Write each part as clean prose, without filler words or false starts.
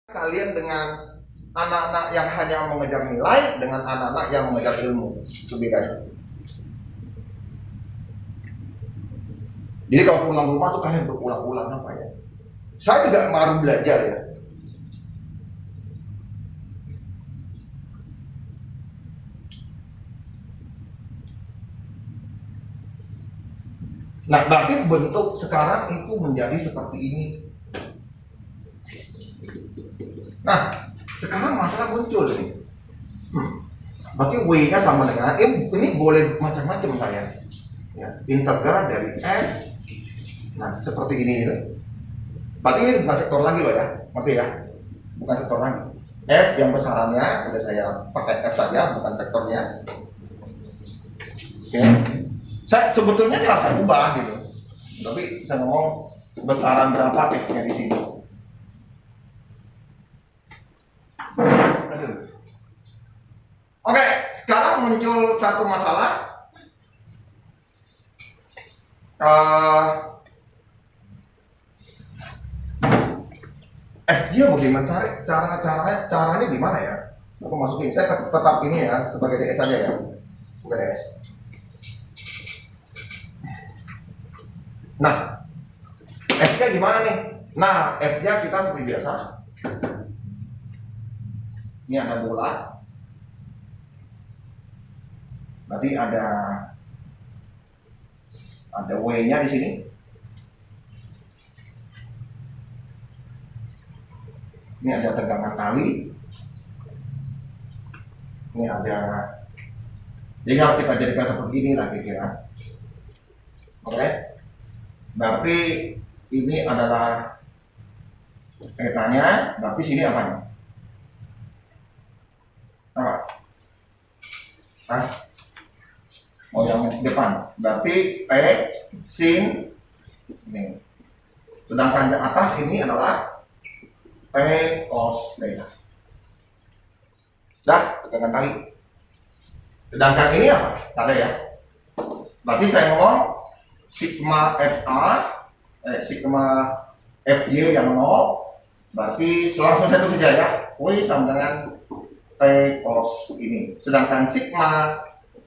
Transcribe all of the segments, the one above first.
kalian dengan anak-anak yang hanya mengejar nilai dengan anak-anak yang mengejar ilmu. Itu bedanya. Jadi kalau pulang rumah tuh kalian berulang-ulang apa ya? Saya juga baru belajar ya. Nah, berarti bentuk sekarang itu menjadi seperti ini. Nah, sekarang masalah muncul nih. Berarti W-nya sama dengan ini boleh macam-macam saya. Ya, integral dari F. Nah, seperti ini gitu. Berarti ini bukan vektor lagi loh ya. Ngerti ya? Bukan vektor lagi. F yang besarannya udah saya pakai F saja, bukan vektornya. Oke. Saya sebetulnya tidak saya ubah gitu. Tapi saya ngomong besaran berapa F-nya di sini. Oke, sekarang muncul satu masalah. F dia bagaimana caranya gimana ya? Aku masukin, saya tetap ini ya sebagai DS saja ya, bukan DS. Nah, F-nya gimana nih? Nah, F-nya kita seperti biasa. Ini ada bola. Berarti ada W-nya di sini. Ini ada tegangan tali. Ini ada. Jadi kalau kita jadikan seperti ini lah kira-kira. Oke. Berarti ini adalah petanya. Berarti sini apa? Apa? Oh, yang depan. Berarti P sin ini. Sedangkan di atas ini adalah P cos theta. Dah, tegangan tali. Sedangkan ini apa? Tak ada ya. Berarti saya ngomong sigma FA, sigma FJ yang 0. Berarti langsung saya tulis ya. W sama dengan P cos ini. Sedangkan sigma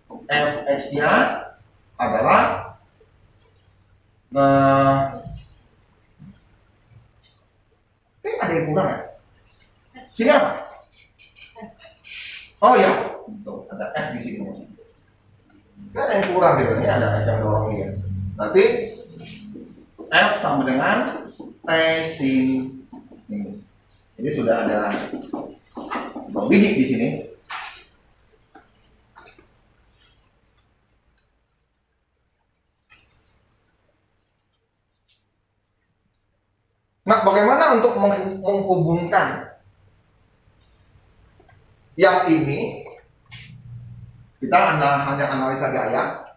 Fx-nya adalah ada yang kurang ya? Sini apa? Oh ya, tuh, ada F di sini. Ada yang kurang gitu, ini ada F yang dorong ini ya. Nanti F sama dengan T sin ini. Jadi sudah ada biji di sini. Nah, bagaimana untuk menghubungkan yang ini? Kita hanya analisa gaya.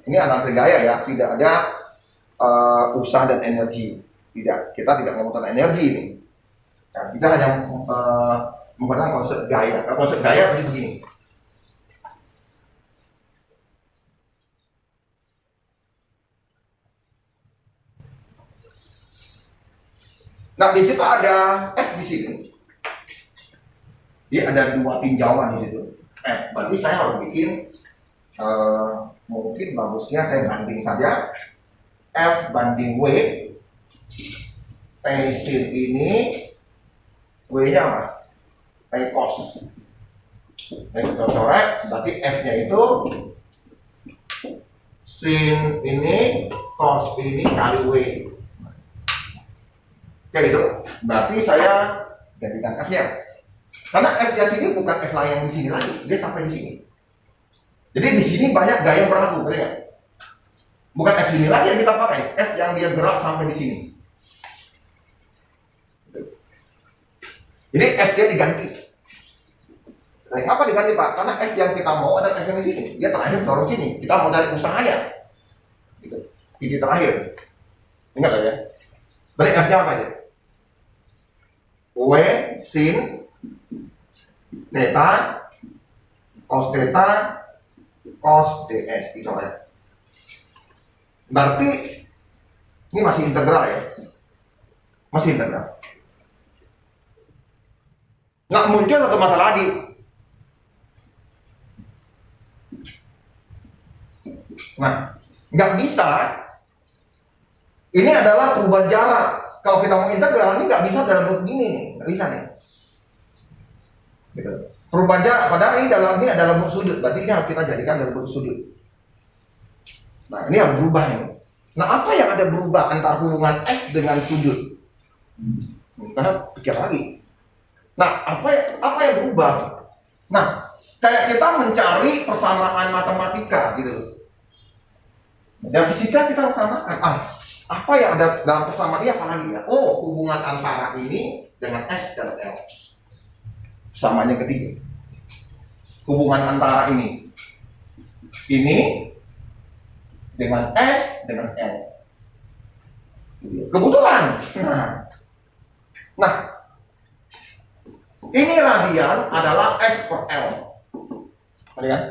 Ini analisa gaya ya, tidak ada usaha dan energi. Tidak, kita tidak ngomong tentang energi ini. Nah, kita hanya menggunakan konsep gaya. Kalau konsep gaya berarti begini. Nah, di situ ada F di sini. Dia ada dua tinjauan di situ. F. Berarti saya harus bikin mungkin bagusnya saya banding saja F banding W. P sin ini W-nya apa? P cos. Ini kita coret. Berarti F-nya itu sin ini cos ini kali W. Kayak gitu. Berarti saya jadikan F-nya. Karena F-nya sini bukan F lain yang di sini lagi, dia sampai di sini. Jadi di sini banyak gaya berlaku, benar ya? Bukan F sini lagi yang kita pakai, F yang dia gerak sampai di sini. Jadi F-nya diganti. Nah, apa diganti Pak? Karena F yang kita mau adalah F yang di sini. Dia terakhir dorong sini. Kita mau cari usahanya. Gitu. Titik terakhir. Ingat ya? Berarti F-nya apa aja? W sin theta cos theta cos ds itu ya. Berarti ini masih integral ya. Masih integral. Nggak muncul satu masalah lagi. Nah, nggak bisa. Ini adalah perubahan jarak. Kalau kita mau integral, ini nggak bisa dalam bentuk gini nih, nggak bisa nih. Gitu. Perubahan jarak, padahal ini adalah bentuk sudut, berarti ini harus kita jadikan dalam bentuk sudut. Nah, ini yang berubah ini. Nah, apa yang ada berubah antara hubungan S dengan sudut? Kita pikir lagi. Nah, apa yang berubah? Nah, kayak kita mencari persamaan matematika gitu. Dan fisika kita samakan. Apa yang ada dalam persamaan ini apa lagi ya? Oh, hubungan antara ini dengan S dan L. Persamaan yang ketiga. Hubungan antara ini dengan S dengan L. Kebetulan. Nah, ini radian adalah S per L. Ngerti kan?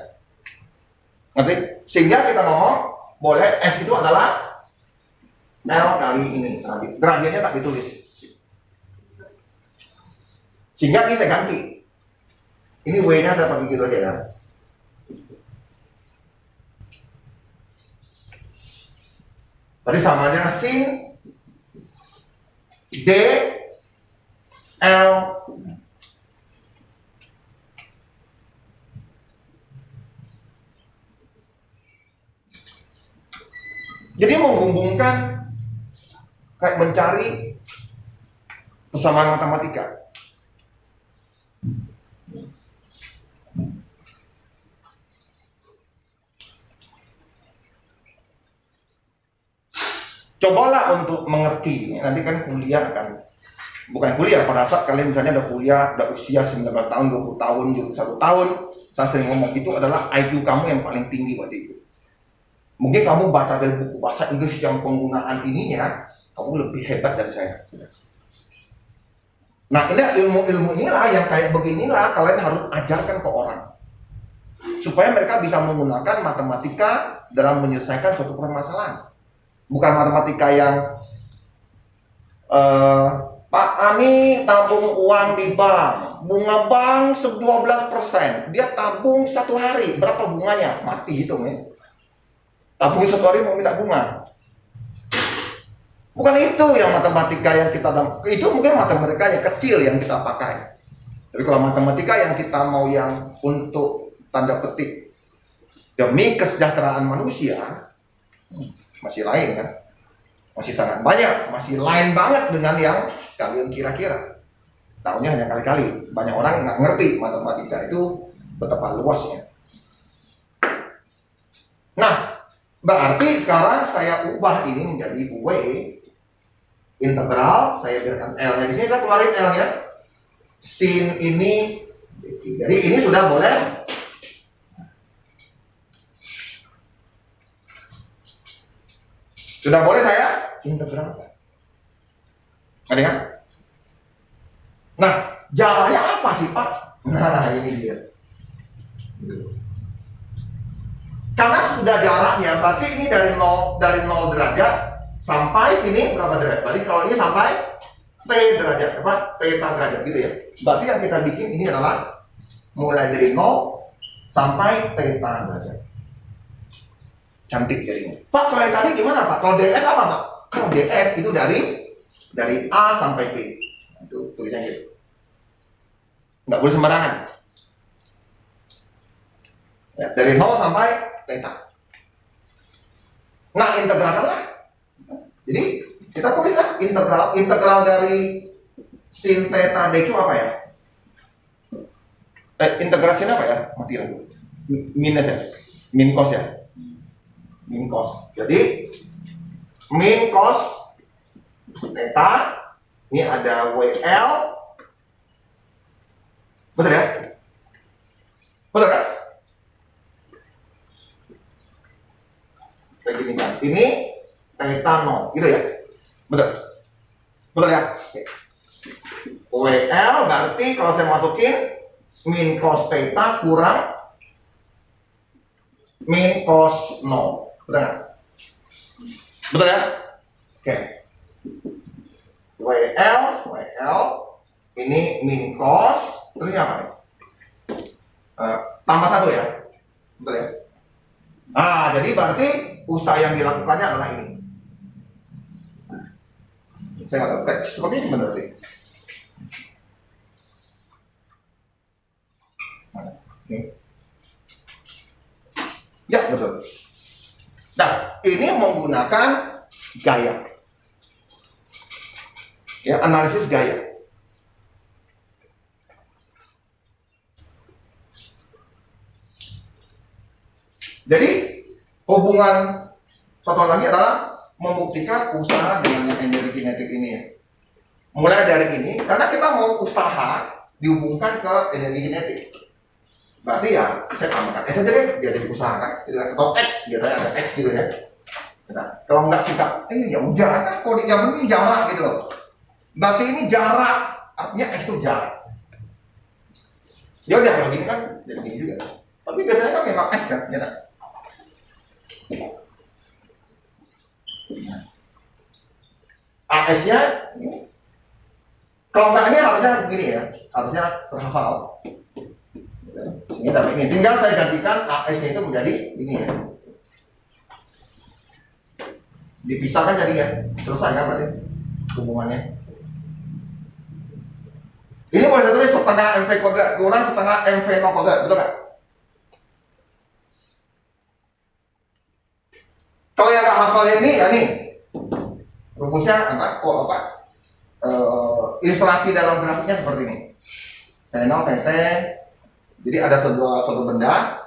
Ngerti? Sehingga kita ngomong boleh S itu adalah L kali ini. Gradiennya tak ditulis. Sehingga ini saya ganti. Ini W-nya ada pakai gitu aja ya. Tadi sama aja sin D L jadi menghubungkan kayak mencari persamaan matematika. Cobalah untuk mengerti. Nanti kan kuliah kan, bukan kuliah, pada saat kalian misalnya ada kuliah, ada usia 19 tahun, 20 tahun, 21 tahun, saya sering ngomong itu adalah IQ kamu yang paling tinggi waktu itu. Mungkin kamu baca dari buku bahasa Inggris yang penggunaan ininya, kamu lebih hebat dari saya. Nah, ini ilmu-ilmu inilah yang kayak beginilah kalian harus ajarkan ke orang. Supaya mereka bisa menggunakan matematika dalam menyelesaikan suatu permasalahan. Bukan matematika yang Pak Ani tabung uang di bank, bunga bank 12%, dia tabung 1 hari, berapa bunganya? Mati hitung ya. Tabung 1 hari mau minta bunga. Bukan itu yang matematika yang kita, itu mungkin matematika yang kecil yang kita pakai. Tapi kalau matematika yang kita mau yang untuk tanda petik demi kesejahteraan manusia, masih lain kan, masih sangat banyak, masih lain banget dengan yang kalian kira-kira. Tahunya hanya kali-kali. Banyak orang nggak ngerti matematika itu betapa luasnya. Nah, berarti sekarang saya ubah ini menjadi W integral, saya berikan L-nya di sini, kita keluarin L-nya. Sin ini, jadi ini sudah boleh. Sudah boleh saya integral. Ada kan? Nah, jaraknya apa sih Pak? Nah, ini dia. Karena sudah jaraknya, berarti ini dari 0 derajat sampai sini berapa derajat? Berarti kalau ini sampai T derajat, apa? Theta derajat gitu ya. Berarti yang kita bikin ini adalah mulai dari 0 sampai theta derajat. Cantik jadinya. Pak, kalau yang tadi gimana Pak? Kalau DS apa Pak? Kalau DS itu dari A sampai P. Itu tulisannya gitu. Nggak boleh sembarangan. Ya, dari 0 sampai theta. Nah, integral lah. Jadi kita tulis lah integral dari sin theta dq apa ya? Integrasinya apa ya? Mati lagi. Minus ya. Min cos ya. Min cos. Jadi min cos theta ini ada WL. Betul ya? Betul kan? Kayak gini kan. Ini theta 0, gitu ya? Betul. Betul ya? Oke. WL berarti kalau saya masukin min cos theta kurang min cos 0. Betul nggak? Betul ya? Oke. WL ini min cos Terusnya apa nih? Tambah 1 ya, betul ya? Jadi berarti usaha yang dilakukannya adalah ini. Saya nggak tahu, seperti ini benar sih. Oke. Ya, betul. Nah, ini menggunakan gaya. Ya, analisis gaya. Jadi, hubungan satu lagi adalah membuktikan usaha dengan energi kinetik ini ya. Mulai dari ini, karena kita mau usaha dihubungkan ke energi kinetik. Berarti ya, saya tambahkan S aja deh, dia jadi usaha kan, atau X, biasanya ada X gitu ya. Nah, kalau nggak sikap, ya udah kan, kalau yang penting jarak gitu loh. Berarti ini jarak, artinya X itu jarak. Ya udah kalau gini kan, jadi gini juga. Tapi biasanya kan memang S kan, ya kan? AS-nya ini. Kalau nggak ini harusnya begini ya, harusnya terhafal. Ini tapi ini tinggal saya gantikan AS-nya itu menjadi ini ya. Dipisahkan jadi ya, selesai kan berarti hubungannya. Ini boleh saya tulis setengah MV kuadrat kurang setengah MV 0 kuadrat, betul nggak? Kalau yang nggak hafalnya ini ya nih rumusnya apa? Ilustrasi dalam grafiknya seperti ini. V0 VT. Jadi ada suatu benda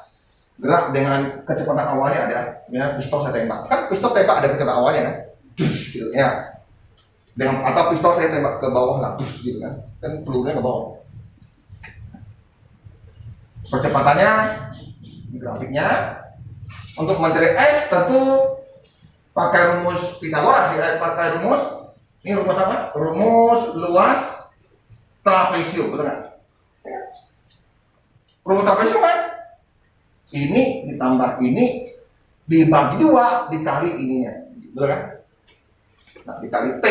gerak dengan kecepatan awalnya ada, ya pistol saya tembak. Kan pistol tembak ada kecepatan awalnya kan? Gitu ya. Dengan atau pistol saya tembak ke bawah lah, gitu kan? Kan pelurunya ke bawah. Percepatannya grafiknya untuk mencari S tentu pakai rumus Pythagoras ya, pakai rumus ini rumus apa? Rumus luas trapezio, betul nggak? Rumus trapezio kan? Ini ditambah ini dibagi 2 dikali ininya, betul kan? Nah, dikali T.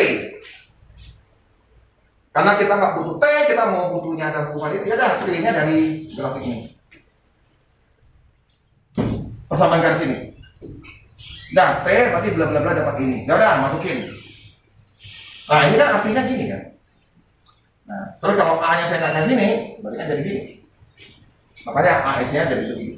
Karena kita nggak butuh T, kita mau butuhnya ada hubungan itu, ya dah pilihnya dari grafik ini. Persamaan garis ini. Nah, T berarti bla bla bla dapat ini. Ya udah, masukin. Nah, ini kan artinya gini kan. Nah, terus kalau A-nya saya tanya sini, berarti kan jadi gini. Makanya AS-nya jadi begini.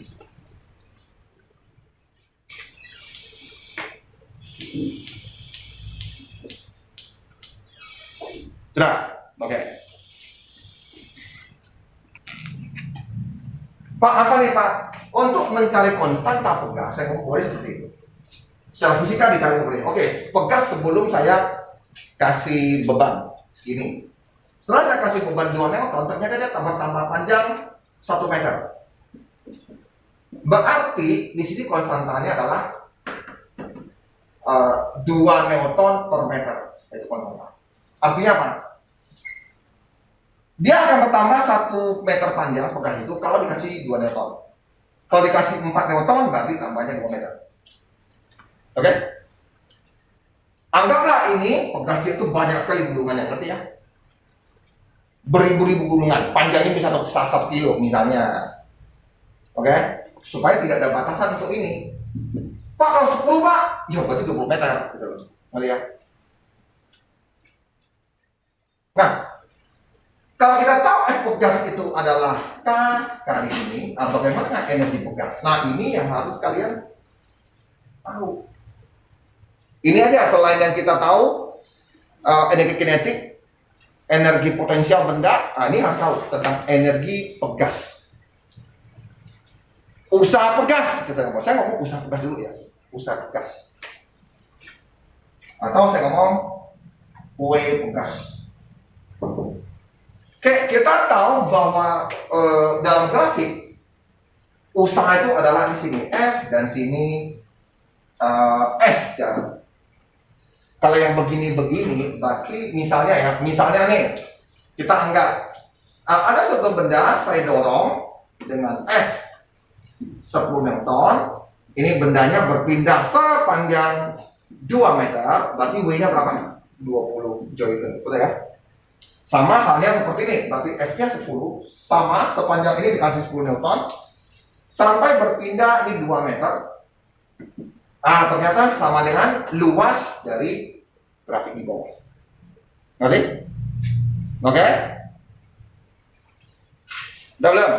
Sudah, oke. Pak, apa nih Pak? Untuk mencari konstanta pegas, saya mau boleh seperti itu. Secara fisika dicari seperti ini. Oke, pegas sebelum saya kasih beban segini. Setelah saya kasih beban 2 Newton, ternyata dia tambah panjang 1 meter. Berarti di sini konstantanya adalah 2 Newton per meter. Itu konstanta. Artinya apa? Dia akan bertambah 1 meter panjang pegas itu kalau dikasih 2 Newton. Kalau dikasih 4 Newton berarti tambahnya 2 meter. Oke? Anggaplah ini pegas itu banyak sekali gulungannya, ngerti ya? Beribu-ribu gulungan, panjangnya bisa 1 kilo misalnya. Oke? Supaya tidak ada batasan untuk ini. Pak, kalau 10 Pak, ya berarti 20 meter. Ngerti ya? Nah, kalau kita tahu pegas itu adalah K kali ini, bagaimana energi pegas? Nah, ini yang harus kalian tahu. Ini aja selain yang kita tahu energi kinetik, energi potensial benda, ini harus tahu tentang energi pegas. Usaha pegas, saya ngomong usaha pegas dulu ya, usaha pegas. Atau saya ngomong kue pegas. Oke, kita tahu bahwa dalam grafik usaha itu adalah di sini F dan sini S ya. Kalau yang begini-begini, berarti misalnya nih kita anggap ada suatu benda saya dorong dengan F 10 Newton. Ini bendanya berpindah sepanjang 2 meter, berarti W-nya berapa? 20 joule, betul ya? Sama halnya seperti ini, berarti F-nya 10, sama sepanjang ini dikasih 10 Newton, sampai berpindah di 2 meter. Ah, ternyata sama dengan luas dari grafik di bawah. Ngerti? Oke? Udah belum?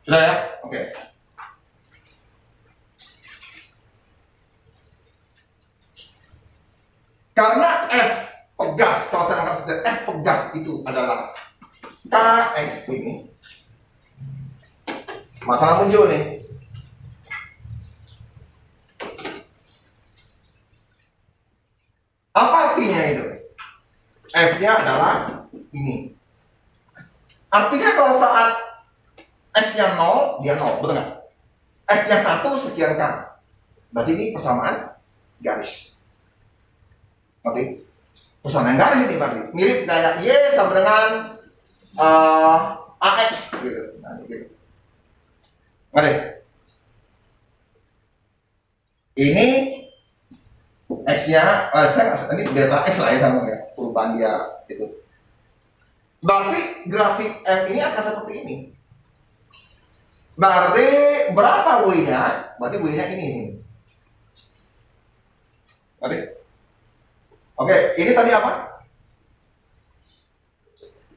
Sudah ya? Oke. Karena F pegas, kalau saya angkat saja F pegas itu adalah KX ini, masalah muncul nih. Apa artinya itu? F-nya adalah ini. Artinya kalau saat X-nya 0, dia 0, betul nggak? X-nya 1 sekian kan. Berarti ini persamaan garis. Oke, persamaan garis ini berarti mirip kayak Y sama dengan AX gitu. Nah, gitu. Oke. Ini X-nya, ini delta X lah ya sama ya, perubahan dia itu. Berarti grafik M ini akan seperti ini. Berarti berapa W-nya? Berarti W-nya ini. Oke, ini tadi apa?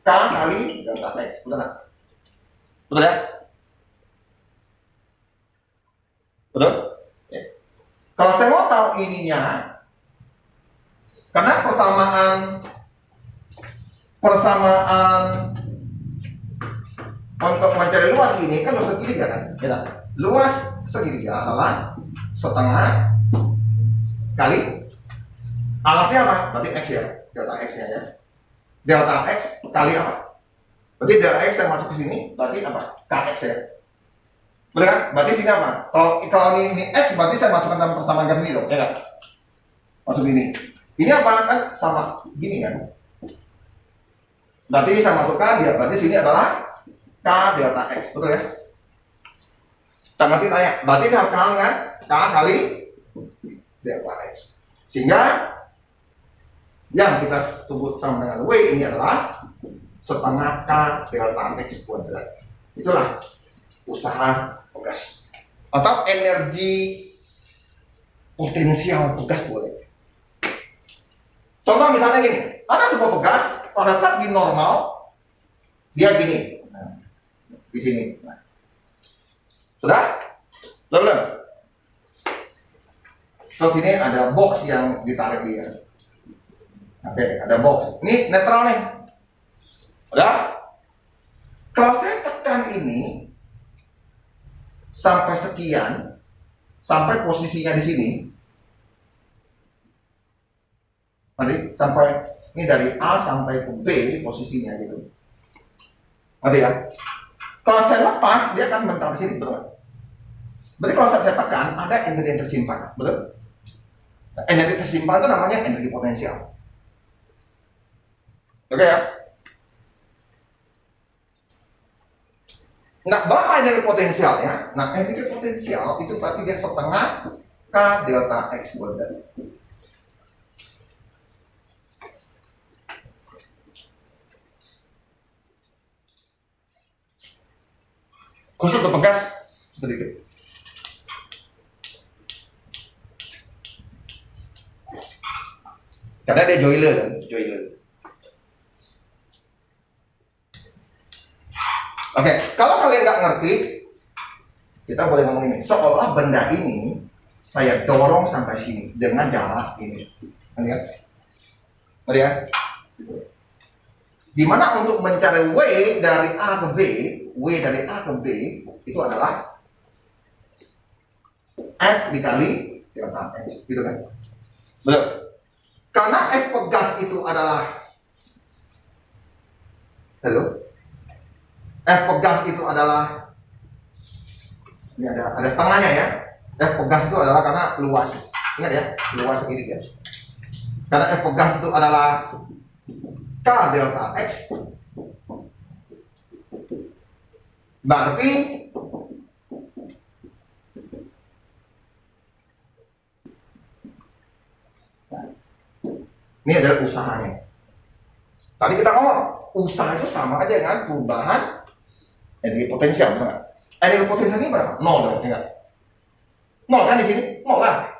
K kali delta X, betul nggak? Betul ya? Betul? Ya. Kalau saya mau tahu ininya, karena persamaan untuk mencari luas ini kan luas segitiga kan? Ya, luas segitiga adalah setengah kali alasnya apa? Berarti X ya, delta X nya ya. Delta X kali apa? Berarti delta X yang masuk ke sini, berarti apa? KX ya. Betul kan? Berarti sini apa? Kalau ini X, berarti saya masukkan dalam persamaan garis ini dong, ya kan? Masuk ini. Ini apa kan sama gini kan? Berarti saya masukkan dia, berarti sini adalah K delta X, betul ya? Kita ngerti tanya, berarti harus kenal kan? K kali delta X. Sehingga yang kita sebut sama dengan W ini adalah setengah K delta X kuadrat. Itulah usaha pegas atau energi potensial pegas boleh. Contoh misalnya gini, ada sebuah pegas pada saat di normal dia gini, nah, di sini. Nah. Sudah? Belum? Terus ini ada box yang ditarik dia. Oke, ada box. Ini netral nih. Udah? Kalau saya tekan ini sampai sekian, sampai posisinya di sini. Nanti sampai ini dari A sampai ke B posisinya gitu. Nanti ya. Kalau saya lepas, dia akan mental ke sini, betul? Berarti kalau saya tekan, ada energi yang tersimpan, betul? Energi tersimpan itu namanya energi potensial. Oke ya? Nah, berapa energi potensialnya? Nah, energi potensial itu berarti dia setengah K delta X kuadrat. Khusus untuk pegas seperti itu. Karena dia joiler kan, joiler. Oke, kalau kalian nggak ngerti, kita boleh ngomong ini. Seolah benda ini saya dorong sampai sini dengan jarak ini. Lihat, lihat. Dimana untuk mencari W dari A ke B, W dari A ke B itu adalah F dikali delta X, gitu kan? Betul. Karena F pegas itu adalah F pegas itu adalah ini ada setengahnya ya. F pegas itu adalah karena luas. Ingat ya, luas segini ya. Karena F pegas itu adalah K delta X. Berarti Ini adalah usahanya. Tadi kita ngomong, usaha itu sama aja dengan perubahan energi potensial, betul nggak? Energi potensial ini berapa? 0 dong, ingat? 0 kan di sini? 0 lah.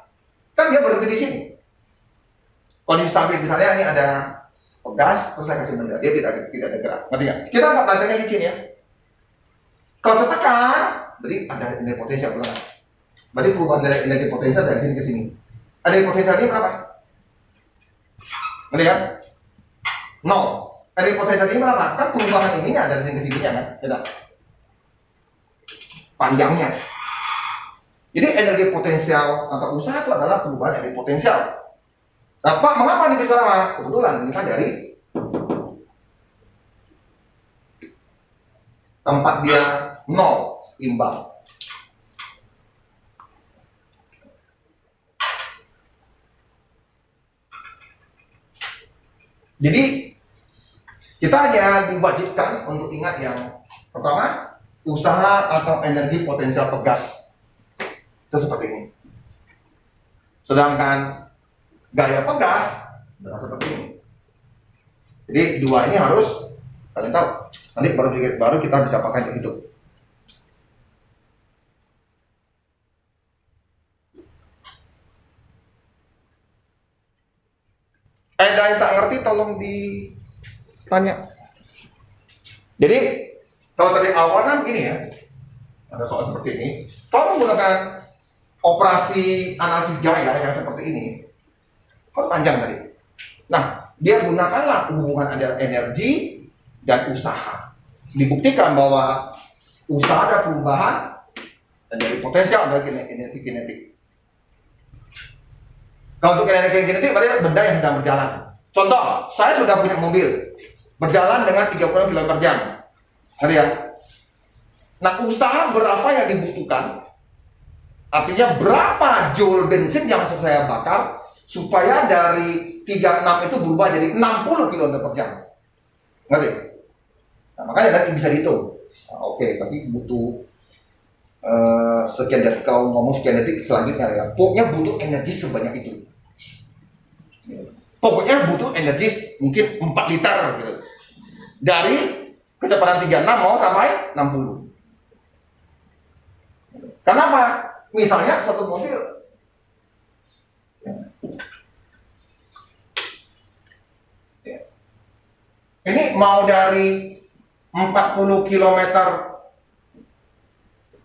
Kan dia berhenti di sini. Kondisi stabil, misalnya ini ada gas, terus saya kasih benda, dia tidak ada gerak. Ngerti nggak? Kita belajarnya di sini ya. Kalau saya tekan, berarti ada energi potensial, betul nggak? Berarti perubahan dari energi potensial dari sini ke sini. Energi potensial ini berapa? Ngerti kan? 0. Energi potensial ini berapa? Kan perubahan ininya dari sini ke sininya kan? Tidak. Panjangnya. Jadi energi potensial atau usaha itu adalah perubahan energi potensial. Nah, Pak, mengapa ini bisa lama? Kebetulan ini kan dari tempat dia 0 imbang. Jadi kita hanya diwajibkan untuk ingat yang pertama, usaha atau energi potensial pegas itu seperti ini. Sedangkan gaya pegas adalah seperti ini. Jadi dua ini harus kalian tahu. Nanti baru kita bisa pakai untuk hidup. Ada yang tak ngerti tolong ditanya. Jadi kalau tadi awal kan gini ya, ada soal seperti ini. Kalau menggunakan operasi analisis gaya yang seperti ini, kok panjang tadi. Nah, dia gunakanlah hubungan antara energi dan usaha. Dibuktikan bahwa usaha ada perubahan dan dari potensial ada energi kinetik. Kalau untuk energi kinetik berarti benda yang sedang berjalan. Contoh, saya sudah punya mobil berjalan dengan 30 km per jam. Ngerti ya? Nah, usaha berapa yang dibutuhkan? Artinya berapa joule bensin yang harus saya bakar supaya dari 36 itu berubah jadi 60 km per jam. Ngerti? Nah, makanya nanti bisa dihitung. Nah, oke, tapi butuh sekian detik. Kalau ngomong sekian detik selanjutnya ya, pokoknya butuh energi sebanyak itu. Pokoknya butuh energi mungkin 4 liter gitu. Dari kecepatan 36 mau sampai 60. Kenapa? Misalnya satu mobil ini mau dari 40 km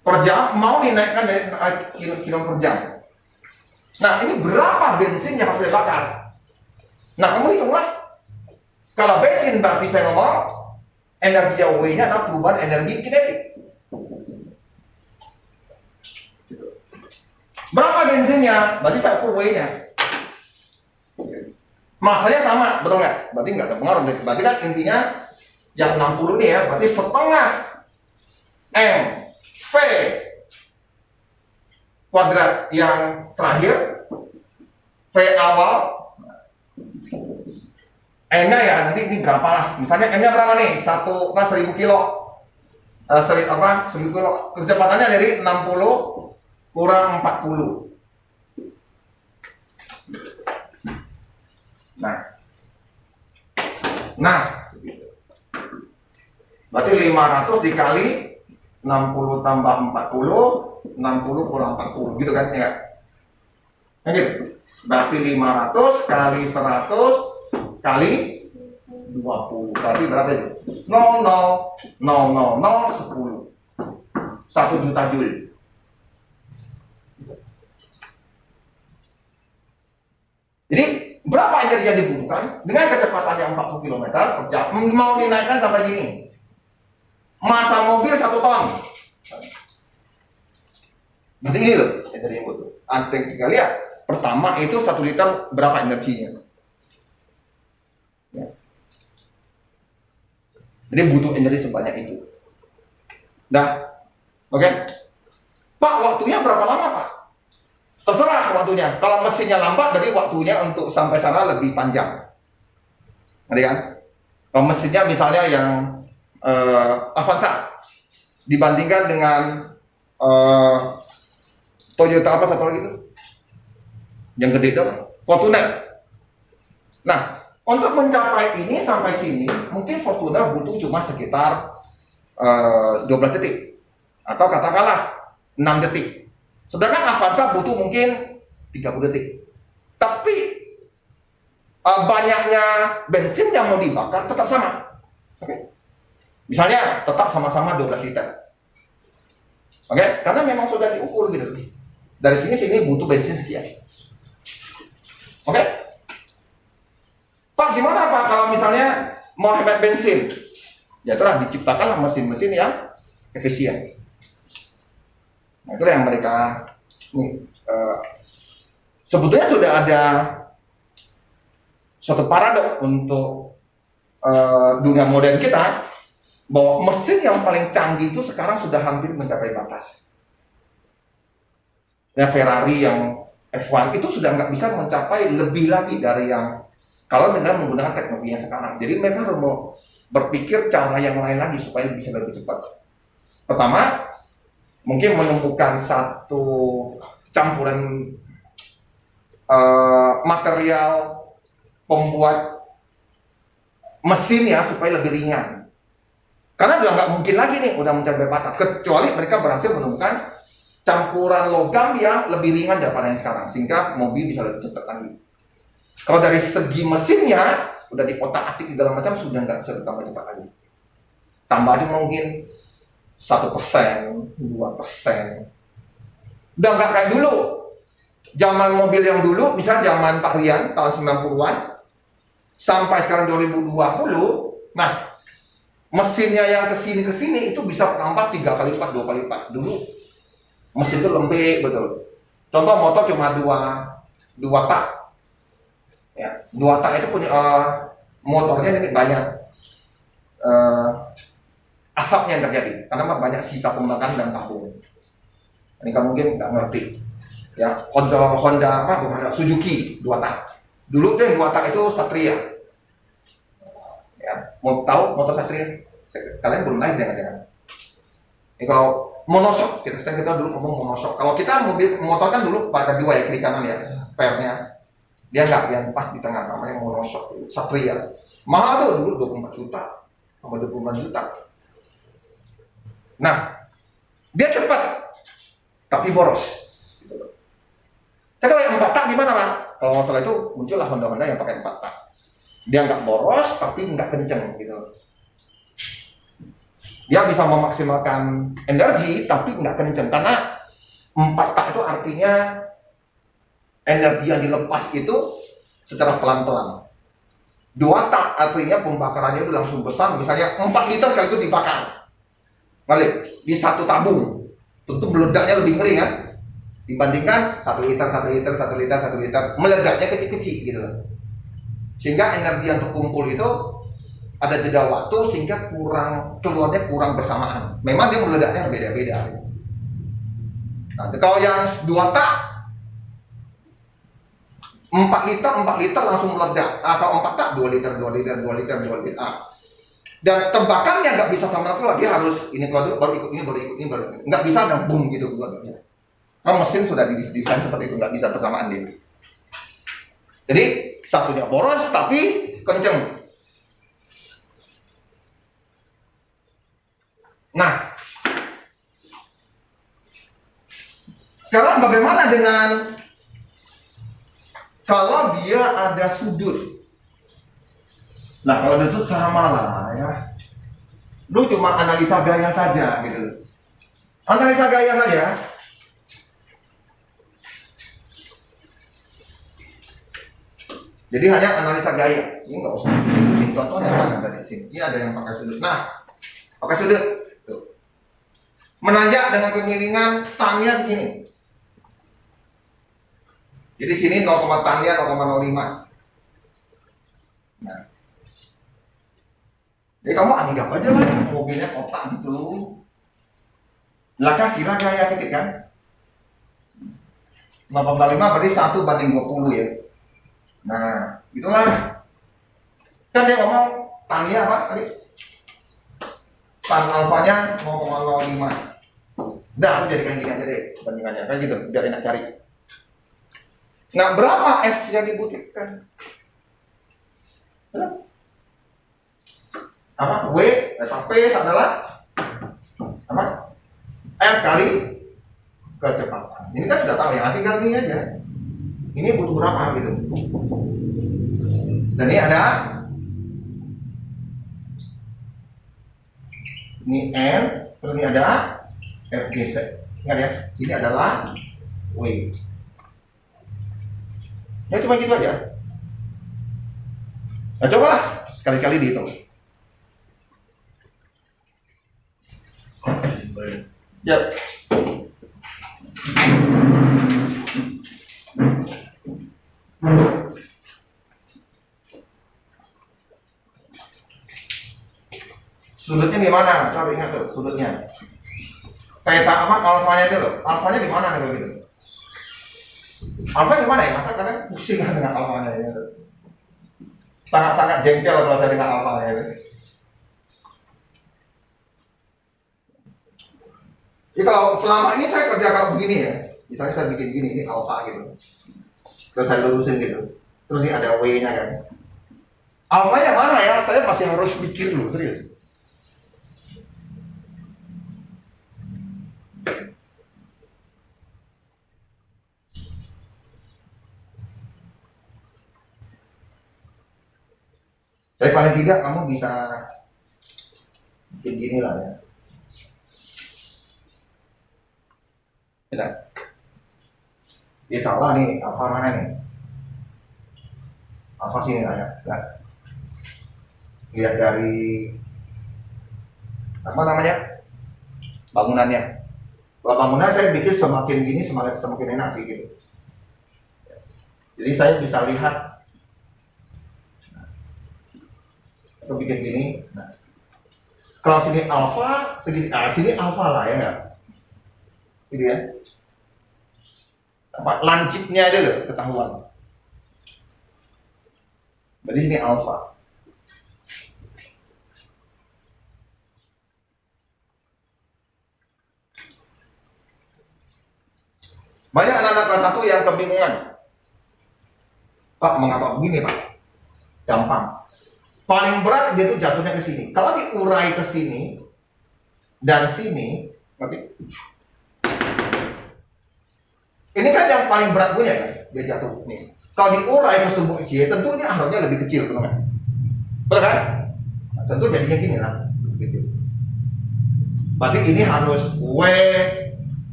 per jam mau dinaikkan dari km per jam. Nah, ini berapa bensin yang harus dibakar? Nah, kamu hitunglah. Kalau bensin berarti saya ngomong energi W-nya adalah perubahan energi kinetik. Berapa bensinnya? Berarti saya ukur W-nya. Masanya sama, betul nggak? Berarti nggak ada pengaruh. Berarti kan intinya yang 60 ini ya, berarti setengah M V kuadrat yang terakhir V awal M-nya ya nanti ini berapa lah. Misalnya M-nya berapa nih? 1000 kilo. 1000 kilo. Kecepatannya dari 60 kurang 40. Nah, berarti 500 dikali 60 tambah 40, 60 kurang 40, gitu kan ya? Nah, gitu. Berarti 500 kali 100 kali 20, berarti berapa itu? 0,00010. 1 juta joule. Jadi berapa energi yang dibutuhkan dengan kecepatan yang 40 km per jam mau dinaikkan sampai gini. Masa mobil 1 ton. Berarti ini loh energi yang butuh. Anteng kita lihat. Pertama itu 1 liter berapa energinya. Ya. Jadi butuh energi sebanyak itu. Nah, oke. Pak, waktunya berapa lama Pak? Terserah waktunya. Kalau mesinnya lambat, berarti waktunya untuk sampai sana lebih panjang. Ngerti kan? Kalau mesinnya misalnya yang Avanza dibandingkan dengan Toyota apa satu lagi itu? Yang gede itu apa? Fortuner. Nah, untuk mencapai ini sampai sini, mungkin Fortuner butuh cuma sekitar 12 detik. Atau katakanlah 6 detik. Sedangkan Avanza butuh mungkin 30 detik. Tapi banyaknya bensin yang mau dibakar tetap sama. Oke. Misalnya tetap sama-sama 12 liter. Oke, karena memang sudah diukur gitu. Dari sini butuh bensin sekian. Oke. Pak, gimana Pak kalau misalnya mau hemat bensin? Ya telah diciptakanlah mesin-mesin yang efisien. Nah, itulah yang mereka nih, sebetulnya sudah ada suatu paradok untuk dunia modern kita, bahwa mesin yang paling canggih itu sekarang sudah hampir mencapai batas. Ya, Ferrari yang F1 itu sudah nggak bisa mencapai lebih lagi dari yang kalau dengan menggunakan teknologinya sekarang. Jadi mereka harus mau berpikir cara yang lain lagi supaya bisa lebih cepat. Pertama, mungkin menemukan satu campuran material pembuat mesin ya supaya lebih ringan. Karena udah nggak mungkin lagi nih udah mencapai batas, kecuali mereka berhasil menemukan campuran logam yang lebih ringan daripada yang sekarang, sehingga mobil bisa lebih cepat lagi. Kalau dari segi mesinnya udah diotak-atik segala macam, sudah nggak bisa tambah cepat lagi. Tambah aja mungkin 1%, 2%. Udah nggak kayak dulu. Zaman mobil yang dulu, misalnya zaman Pak Rian tahun 90-an sampai sekarang 2020, nah mesinnya yang kesini itu bisa menambah 3 kali lipat, 2 kali lipat. Dulu mesin itu lembek betul. Contoh motor cuma 2 tak. Ya, 2 tak itu punya motornya ini banyak asapnya yang terjadi karena banyak sisa pembakaran dan tabung. Ini kan mungkin nggak ngerti. Ya, Honda Suzuki 2 tak. Dulu tuh yang 2 tak itu Satria. Ya, mau tahu motor Satria? Kalian belum naik jangan-jangan. Ini kalau monoshock, kita dulu ngomong monoshock. Kalau kita motor kan dulu pakai 2 ya, kiri kanan ya, pernya. Dia nggak yang pas di tengah, namanya monoshock, Satria. Mahal tuh dulu 24 juta, sama 25 juta. Nah, dia cepat, tapi boros. Tapi kalau yang 4 tak gimana Pak? Kalau motor itu muncullah Honda yang pakai 4 tak. Dia nggak boros, tapi nggak kenceng gitu. Dia bisa memaksimalkan energi, tapi nggak kenceng. Karena 4 tak itu artinya energi yang dilepas itu secara pelan-pelan. 2 tak artinya pembakarannya itu langsung besar. Misalnya 4 liter kali itu dibakar. Balik, di satu tabung. Tentu meledaknya lebih ngeri kan? Dibandingkan 1 liter, meledaknya kecil-kecil gitu. Sehingga energi yang terkumpul itu ada jeda waktu sehingga keluarnya kurang bersamaan. Memang dia meledaknya beda-beda. Nah, kalau yang 2 tak 4 liter langsung meledak. Kalau 4 tak 2 liter. Dan tembakannya nggak bisa sama keluar, dia harus ini keluar dulu, baru ikut ini. Nggak bisa ada boom gitu keluar. Karena mesin sudah didesain seperti itu, nggak bisa bersamaan dia. Jadi satunya boros tapi kenceng. Nah, sekarang bagaimana dengan kalau dia ada sudut? Nah, kalau itu sama lah ya. Lu cuma analisa gaya saja gitu. Analisa gaya saja. Jadi hanya analisa gaya. Ini nggak usah. Ini contohnya mana tadi sini. Ini ada yang pakai sudut. Nah, pakai sudut. Tuh. Menanjak dengan kemiringan tannya segini. Jadi sini 0, tannya 0,05. Nah. Jadi kamu anggap aja lah mobilnya kotak gitu. Lah kasihlah gaya sedikit kan. 0,5 berarti 1/20 ya. Nah, itulah. Kan dia ngomong tannya apa tadi? Tan alfanya 0,05. Udah, aku jadikan gini aja deh bandingannya. Kayak gitu, biar enak cari. Nah, berapa F yang dibutuhkan? Apa? W, P adalah apa? F kali kecepatan. Ini kan sudah tahu ya, tinggal ini aja. Ini butuh berapa gitu. Dan ini ada ini N, terus ini ada FGC. Ingat ya, ini adalah W. Ya cuma gitu aja. Nah cobalah sekali-kali dihitung. Ya. Sudutnya di mana? Coba ingat tuh sudutnya. Theta apa? Alfanya itu loh. Alfanya di mana nih gitu? Alfa di mana ya? Masa kadang pusing dengan alfanya ya. Sangat-sangat jengkel kalau saya dengan alfanya itu. Jadi kalau selama ini saya kerja kalau begini ya, misalnya saya bikin gini, ini alfa gitu. Terus saya lurusin gitu. Terus ini ada W-nya kan. Alfanya mana ya? Saya masih harus mikir dulu, serius. Tapi paling tidak kamu bisa bikin gini lah ya. Tidak. Dia tahu lah nih, alfa mana nih? Alfa sini lah ya. Nah, lihat dari apa namanya? Bangunannya. Kalau bangunan saya bikin semakin gini semakin enak sih gitu. Jadi saya bisa lihat. Atau bikin gini. Nah, kalau sini alfa, sini alfa lah ya nggak? Gitu ya. Apa lancipnya aja loh ketahuan. Berarti sini alfa. Banyak anak-anak kelas 1 yang kebingungan. Pak, mengapa begini Pak? Gampang. Paling berat dia tuh jatuhnya ke sini. Kalau diurai ke sini dan sini, berarti ini kan yang paling berat punya kan? Dia jatuh nih. Kalau diurai ke sumbu J, tentunya arahnya lebih kecil, teman-teman. Betul kan? Nah, tentu jadinya gini lah, lebih kecil. Berarti ini harus W,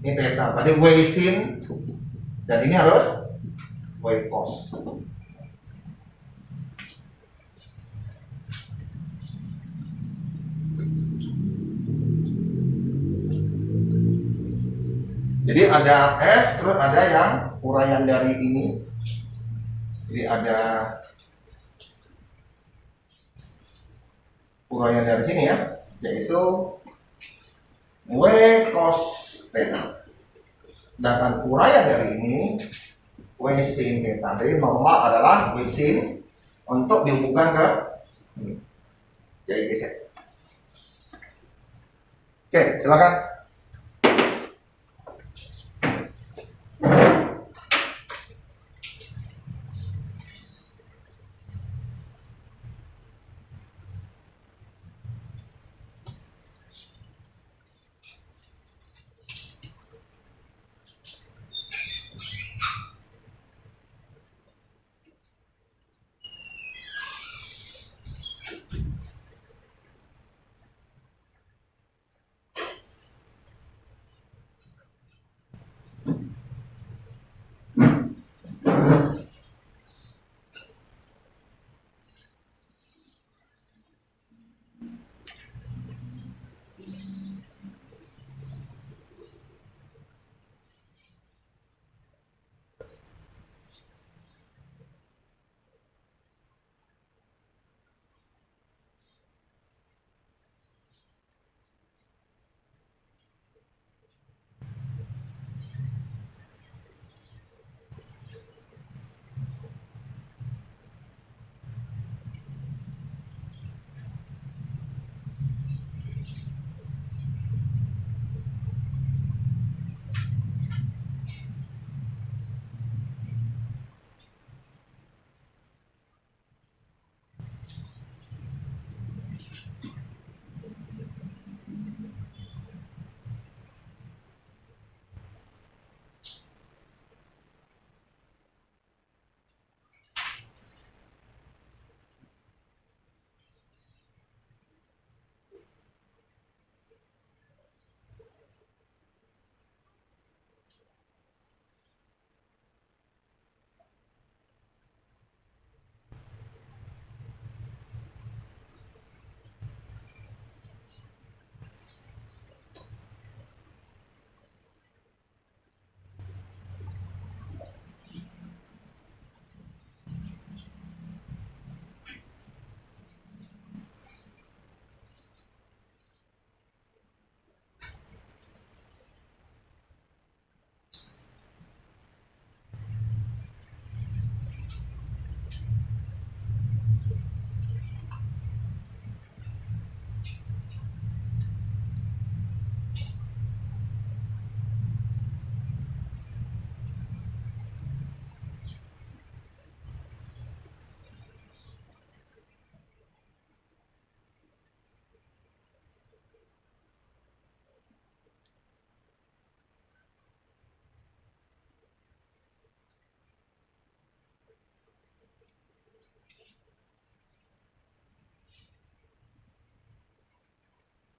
ini theta. Berarti W sin, dan ini harus W cos. Jadi ada F, terus ada yang uraian dari ini. Jadi ada uraian dari sini ya, yaitu W cos theta. Sedangkan uraian dari ini W sin theta. Jadi normal adalah W sin untuk dihubungkan ke ini. Jadi geser. Oke, silakan.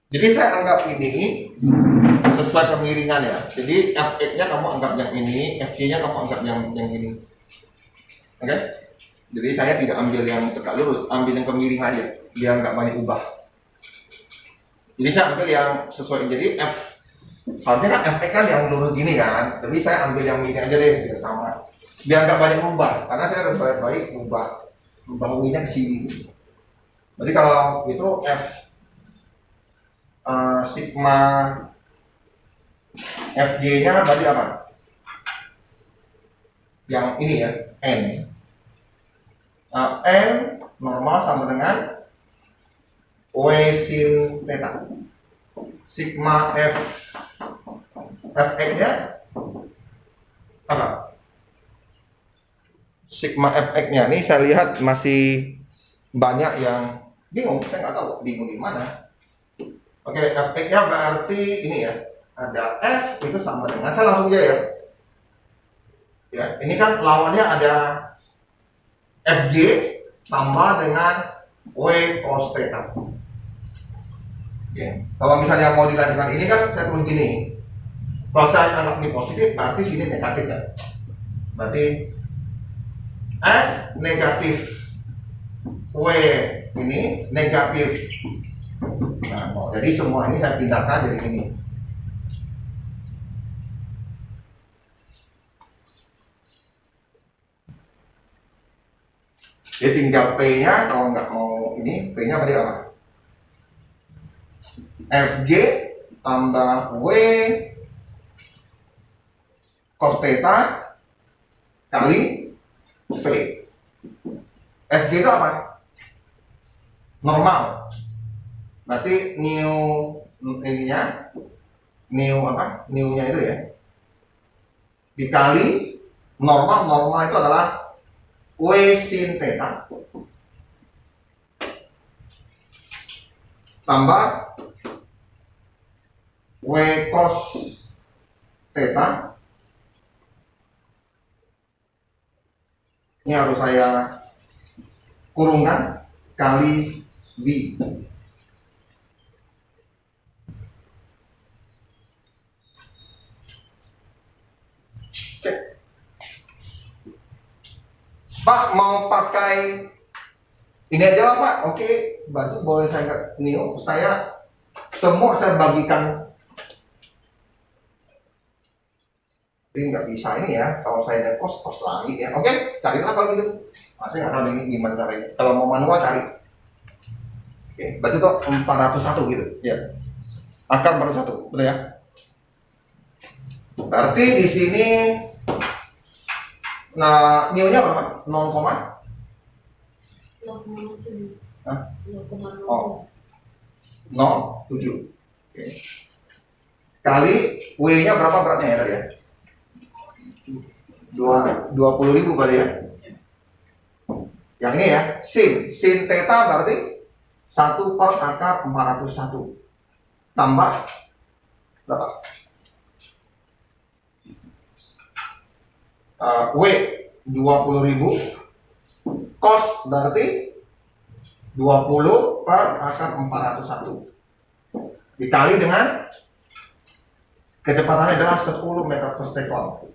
Jadi saya anggap ini sesuai kemiringan ya. Jadi Fx-nya kamu anggap yang ini, Fg-nya kamu anggap yang ini. Oke? Jadi saya tidak ambil yang tegak lurus, ambil yang kemiringan aja, biar nggak banyak ubah. Jadi saya ambil yang sesuai. Jadi F harusnya kan Fx kan yang lurus gini kan. Tapi saya ambil yang ini aja deh, biar sama. Biar nggak banyak ubah, karena saya harus baik-baik ubah U-nya ke sini. Jadi kalau itu F sigma Fj-nya berarti apa? Yang ini ya, N. N normal sama dengan W sin theta. Sigma Fx-nya apa? Sigma Fx-nya ini saya lihat masih banyak yang bingung, saya nggak tahu bingung di mana. Oke, Fx-nya berarti ini ya, ada F itu sama dengan, saya langsung aja ya. Ya, ini kan lawannya ada Fj tambah dengan W cos theta. Oke. Kalau misalnya mau dilanjutkan ini kan saya tulis gini. Kalau saya anggap ini positif, berarti sini negatif ya. Berarti F negatif W ini negatif. Nah, jadi semua ini saya pindahkan jadi ini. Jadi tinggal P-nya, kalau nggak mau ini, P-nya berarti apa? Fj tambah W cos theta kali V. Fj itu apa? Normal. Berarti new ininya, new apa? New-nya itu ya. Dikali normal itu adalah W sin theta tambah W cos theta. Ini harus saya kurungkan kali V. Oke. Pak mau pakai ini aja lah Pak. Oke, berarti boleh saya Neo, saya semua saya bagikan. Ini nggak bisa ini ya, kalau saya ada kos lagi ya. Oke, carilah kalau gitu. Nah, saya nggak tahu ini gimana caranya. Kalau mau manual cari. Oke, berarti itu 401 gitu. Ya. Akar 401, betul ya? Berarti di sini nah nilainya berapa? 0, 0,7. Oh. 0,7. Oke. Kali W-nya berapa beratnya ya tadi ya? 20.000 kali ya. Yang ini ya, sin theta berarti 1 per akar 401 tambah berapa? W 20.000 cos berarti 20 per akar 401 dikali dengan kecepatannya adalah 10 meter per second.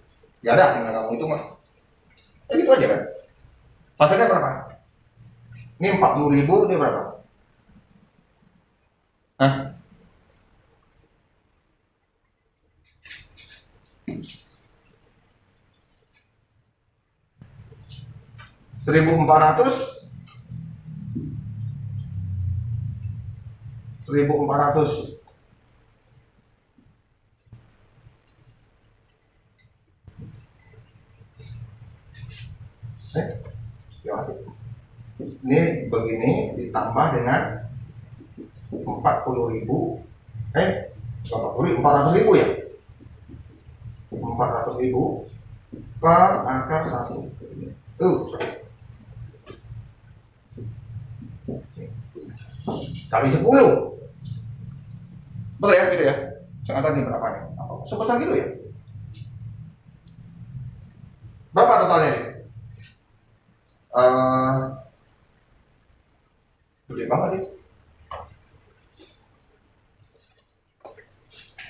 Ya ada, tinggal kamu itu mah. Jadi itu aja kan. Hasilnya berapa? Ini 40.000, ini berapa? Hah? $1.400 ini begini ditambah dengan 40.000 400.000 ya, 400.000 per akar 1 kali 10, betul ya gitu ya. Saya tahu ini berapa ya, sebesar gitu ya. Berapa totalnya ini? Gede banget sih.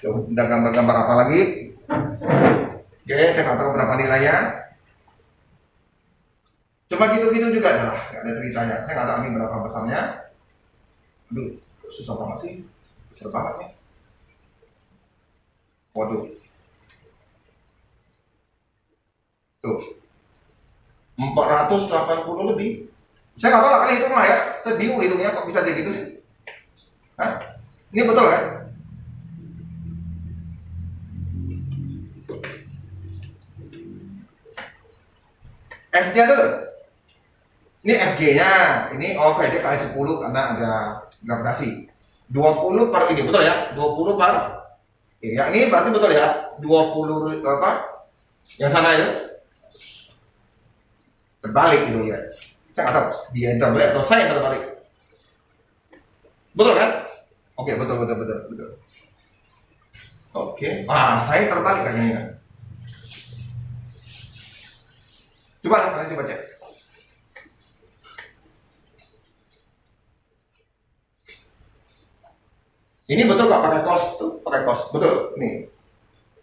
Tuh, udah gambar-gambar apa lagi? Oke, saya nggak tahu berapa nilainya. Coba gitu-gitu juga adalah, nggak ada ceritanya. Saya nggak tahu ini berapa besarnya. Aduh, susah banget sih, besar banget nih. Waduh, tuh 480 lebih. Saya nggak tahu lah, kali hitung lah ya. Saya bingung hitungnya kok bisa jadi gitu sih. Hah? Ini betul kan? F-nya dulu. Ini FG-nya. Ini oke, dia kali 10 karena ada gravitasi. 20 per ini, betul ya? 20 per ini. Yang ini berarti betul ya? 20 apa? Yang sana itu terbalik gitu ya. Saya nggak tahu dia yang terbalik atau saya yang terbalik. Betul kan? Oke, betul. Oke. Saya terbalik kayaknya. Coba lah, kalian coba cek. Ini betul kok pakai cos tuh, pakai cos. Betul. Nih.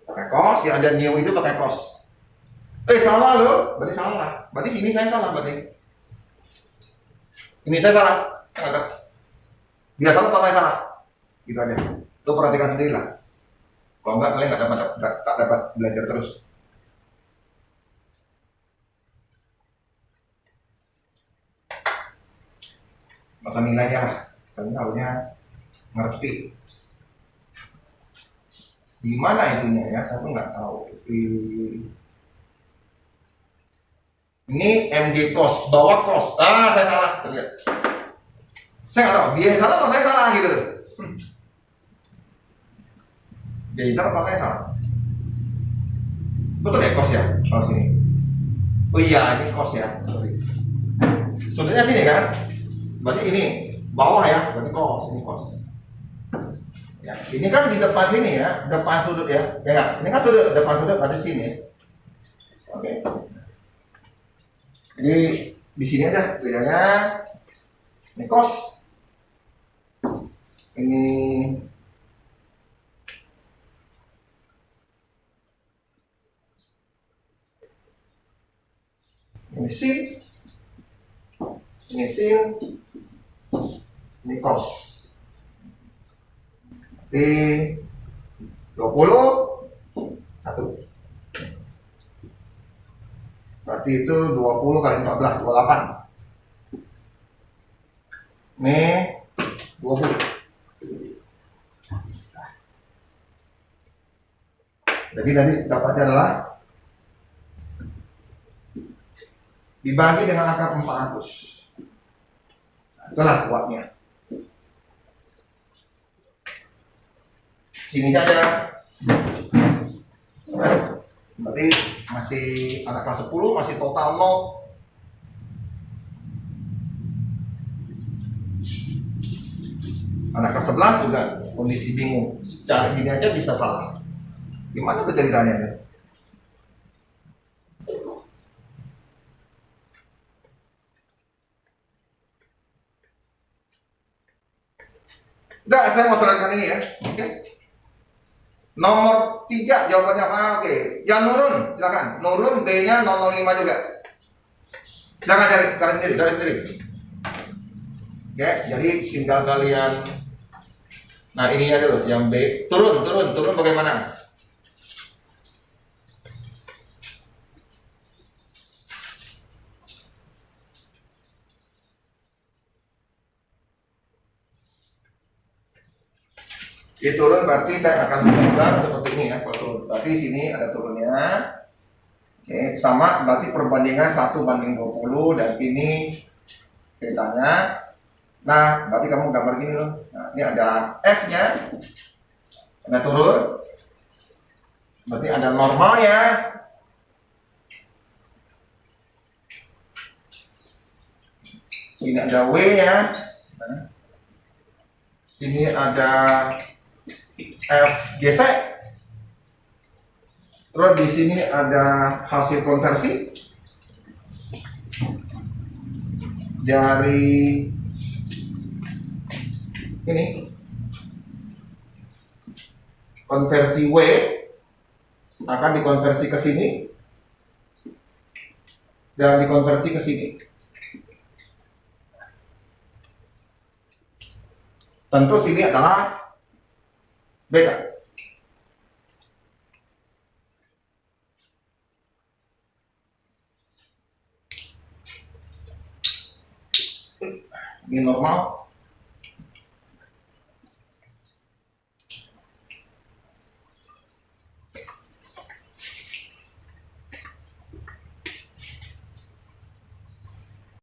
Pakai cos, yang ada new itu pakai cos. Salah loh. Berarti salah. Berarti sini saya salah berarti. Ini saya salah. Saya nggak tahu. Dia salah atau saya salah? Gitu aja. Lo perhatikan sendiri lah. Kalau enggak kalian nggak dapat belajar terus. Masa nilainya lah. Kalian harusnya ngerti. Di mana itunya ya? Saya tuh nggak tahu. Ini MG cos, bawah cos. Saya salah. Lihat. Saya nggak tahu. Dia salah atau saya salah gitu. Dia salah atau saya salah? Betul ya cos ya? Kalau sini. Oh iya, ini cos ya. Sorry. Sudutnya sini kan? Berarti ini bawah ya. Berarti cos. Ini cos. Ya, ini kan di depan sini ya, depan sudut ya. Ya nggak? Ini kan sudut, depan sudut berarti sini. Oke. Jadi di sini aja bedanya. Ini cos. Ini sin. Ini sin. Ini cos. Di 21. Berarti itu 20 kali 14, 28. Ini 20. Jadi tadi dapatnya adalah dibagi dengan akar 400. Itulah kuatnya. Sini saja. Berarti masih anak kelas 10 masih total 0. Anak kelas 11 juga kondisi bingung. Secara gini aja bisa salah. Gimana tuh ceritanya? Udah, saya mau serahkan ini ya. Oke. Nomor 3 jawabannya apa? Oke. Yang nurun, silakan. Nurun B-nya 005 juga. Silakan cari sendiri. Oke, jadi tinggal kalian. Nah, ini aja dulu, yang B. Turun bagaimana? Dia turun berarti saya akan menggambar seperti ini ya. Kalau turun, berarti sini ada turunnya. Oke, sama berarti perbandingan 1:20 dan ini ceritanya. Nah, berarti kamu gambar gini loh. Nah, ini ada F-nya. Ada turun. Berarti ada normalnya. Sini ada W-nya. Nah, sini ada F gesek. Terus di sini ada hasil konversi dari ini konversi W akan dikonversi ke sini dan dikonversi ke sini. Tentu sini adalah beta. Ini normal.